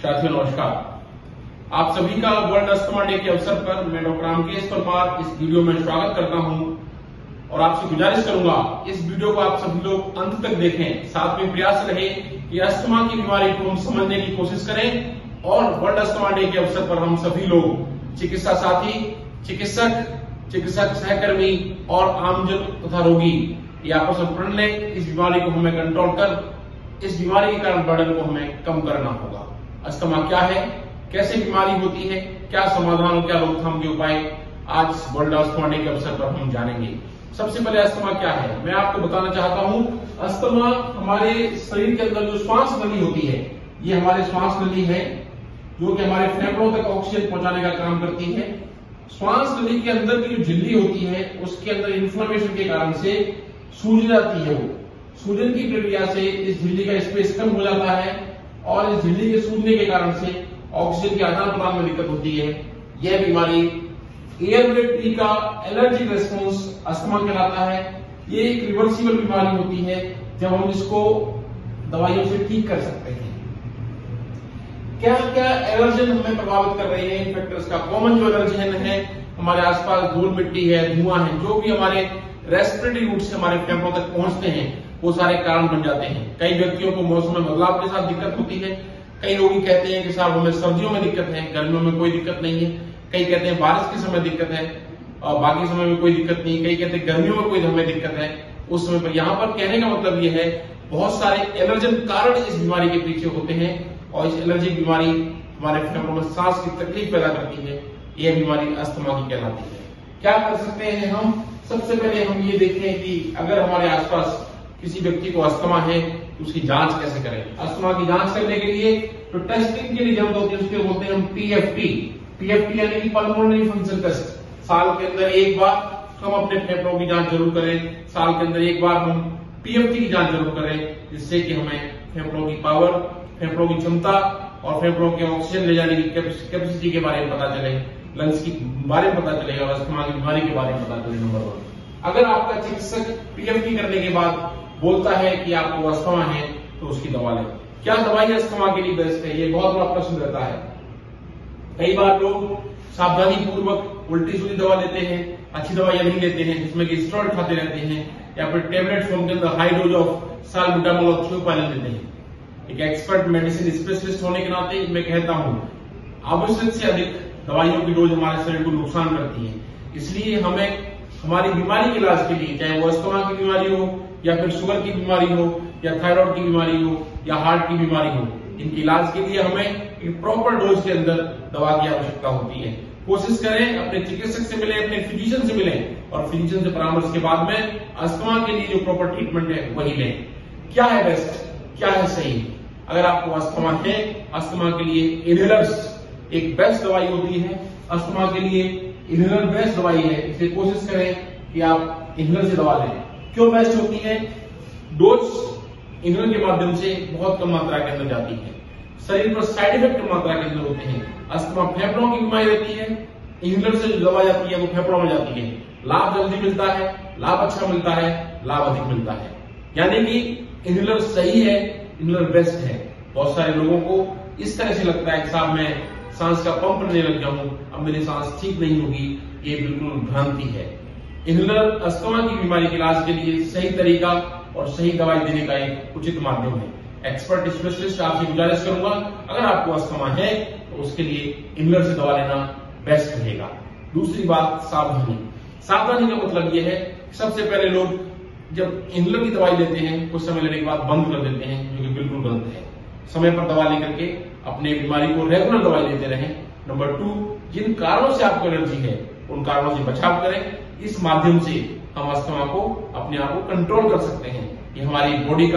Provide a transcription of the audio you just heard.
साथियों नमस्कार। आप सभी का वर्ल्ड अस्थमा डे के अवसर पर मैं डॉक्टर रामकेश परमार इस वीडियो में स्वागत करता हूं और आपसे गुजारिश करूंगा इस वीडियो को आप सभी लोग अंत तक देखें। साथ में प्रयास रहे कि अस्थमा की बीमारी को हम समझने की कोशिश करें और वर्ल्ड अस्थमा डे के अवसर पर हम सभी लोग चिकित्सा साथी, चिकित्सक सहकर्मी और आमजन तथा रोगी ये आपस में प्रण लें। इस बीमारी को हमें कंट्रोल कर इस बीमारी के कारण बर्डन को हमें कम करना होगा। अस्थमा क्या है, कैसे बीमारी होती है, क्या समाधान और क्या रोकथाम के उपाय आज वर्ल्ड अस्थमा डे के अवसर पर हम जानेंगे। सबसे पहले अस्थमा क्या है मैं आपको बताना चाहता हूं। अस्थमा हमारे शरीर के अंदर जो श्वास नली होती है, ये हमारे श्वास नली है जो कि हमारे फेफड़ों तक ऑक्सीजन पहुंचाने का काम करती है। श्वास नली के अंदर की जो झिल्ली होती है उसके अंदर इन्फ्लेमेशन के कारण से सूज जाती है। वो सूजन की प्रक्रिया से इस झिल्ली का स्पेस कम हो जाता है और इस झिल्ली के सूजने के कारण से ऑक्सीजन के आदान प्रदान में दिक्कत होती है। यह बीमारी एयर का एलर्जिक रेस्पॉन्स अस्थमा कहलाता है। ये एक रिवर्सिबल बीमारी होती है जब हम इसको दवाइयों से ठीक कर सकते हैं। क्या क्या एलर्जन हमें प्रभावित कर रहे हैं फैक्टर्स का कॉमन जो एलर्जन है हमारे आसपास धूल मिट्टी है, धुआं है, जो भी हमारे रेस्पिरेटरी रूट से हमारे फेफड़ों तक पहुंचते हैं वो सारे कारण बन जाते हैं। कई व्यक्तियों को मौसम में बदलाव के साथ दिक्कत होती है। कई रोगी कहते हैं कि साहब हमें सर्दियों में दिक्कत है, गर्मियों में कोई दिक्कत नहीं है। कई कहते हैं बारिश के समय दिक्कत है और बाकी समय में कोई दिक्कत नहीं। कई कहते हैं गर्मियों में कोई हमें दिक्कत है उस समय पर। यहाँ पर कहने का मतलब यह है बहुत सारे एलर्जन कारण इस बीमारी के पीछे होते हैं और इस एलर्जिक बीमारी हमारे फेफड़ों में सांस की तकलीफ पैदा करती है। यह बीमारी अस्थमा की कहलाती है। क्या कर सकते हैं हम? सबसे पहले हम ये देखें कि अगर हमारे आसपास किसी व्यक्ति को अस्थमा है तो उसकी जांच कैसे करें। अस्थमा की जांच करने के लिए तो टेस्टिंग के लिए जरूरत होती है, उसके बोलते हैं हम पीएफटी यानी कि पल्मोनरी फंक्शन टेस्ट। साल के अंदर एक बार हम अपने फेफड़ों की जांच जरूर करें। साल के अंदर एक बार हम पीएफटी की जांच जरूर करें, जिससे कि हमें फेफड़ों की पावर, फेफड़ों की क्षमता और फेफड़ों के ऑक्सीजन ले जाने की कैपेसिटी के बारे में पता चले, लंग्स की बारे में पता चले और अस्थमा की बीमारी के बारे में पता चले। नंबर 1, अगर आपका चिकित्सक पीएफटी करने के बाद बोलता है कि आपको अस्थमा है तो उसकी दवा लें। क्या दवाई अस्थमा के लिए बेस्ट है, ये बहुत बड़ा प्रश्न रहता है। कई बार लोग सावधानी पूर्वक उल्टी सीधी दवा लेते हैं, अच्छी दवाइयां नहीं लेते हैं, जिसमें कि स्टेरॉइड खाते रहते हैं या फिर टेबलेट फॉर्म के अंदर हाई डोज ऑफ साल्बुटामोल और थियोपाइलिन लेते हैं। एक एक्सपर्ट मेडिसिन स्पेशलिस्ट होने के नाते मैं कहता हूं आवश्यक से अधिक दवाइयों की डोज हमारे शरीर को नुकसान करती है। इसलिए हमें हमारी बीमारी के इलाज के लिए, चाहे वो अस्थमा की बीमारी हो या फिर शुगर की बीमारी हो या थायराइड की बीमारी हो या हार्ट की बीमारी हो, इनके इलाज के लिए हमें एक प्रॉपर डोज के अंदर दवा की आवश्यकता होती है। कोशिश करें अपने चिकित्सक से मिलें, अपने फिजिशियन से मिलें और फिजिशियन से परामर्श के बाद में अस्थमा के लिए जो प्रॉपर ट्रीटमेंट है वही लें। क्या है बेस्ट, क्या है सही? अगर आपको अस्थमा है, अस्थमा के लिए इनहेलर्स एक बेस्ट दवाई होती है। अस्थमा के लिए इनहेलर बेस्ट दवाई है, इसलिए कोशिश करें कि आप इनहेलर से दवा लें। क्यों बेस्ट होती है? डोज इनहेलर के माध्यम से बहुत कम मात्रा के अंदर जाती है, शरीर पर साइड इफेक्ट कम मात्रा के अंदर होते हैं। अस्थमा फेफड़ों की बीमारी रहती है, इनहेलर से जो दवा जाती है वो फेफड़ों में जाती है। लाभ जल्दी मिलता है, लाभ अच्छा मिलता है, लाभ अधिक मिलता है। यानी कि इनहेलर सही है, इनहेलर बेस्ट है। बहुत सारे लोगों को इस तरह से लगता है कि साहब मैं सांस का पंप लेने लग जाऊं, अब मेरी सांस ठीक नहीं होगी। ये बिल्कुल भ्रांति है। इनहेलर अस्थमा की बीमारी के इलाज के लिए सही तरीका और सही दवाई देने का एक उचित माध्यम है। एक्सपर्ट स्पेशलिस्ट आपसे गुजारिश करूंगा अगर आपको अस्थमा है तो उसके लिए इनहेलर से दवा लेना बेस्ट रहेगा। दूसरी बात सावधानी। सावधानी का मतलब यह है सबसे पहले लोग जब इनहेलर की दवाई लेते हैं कुछ समय लेने के बाद बंद कर देते हैं, जो कि बिल्कुल गलत है। समय पर दवा लेकर के अपने बीमारी को रेगुलर दवाई लेते रहें। नंबर 2, जिन कारणों से आपको एलर्जी है उन कारणों से बचाव करें। इस माध्यम से हम अस्थमा को अपने आप को कंट्रोल कर सकते हैं। ये हमारी बॉडी का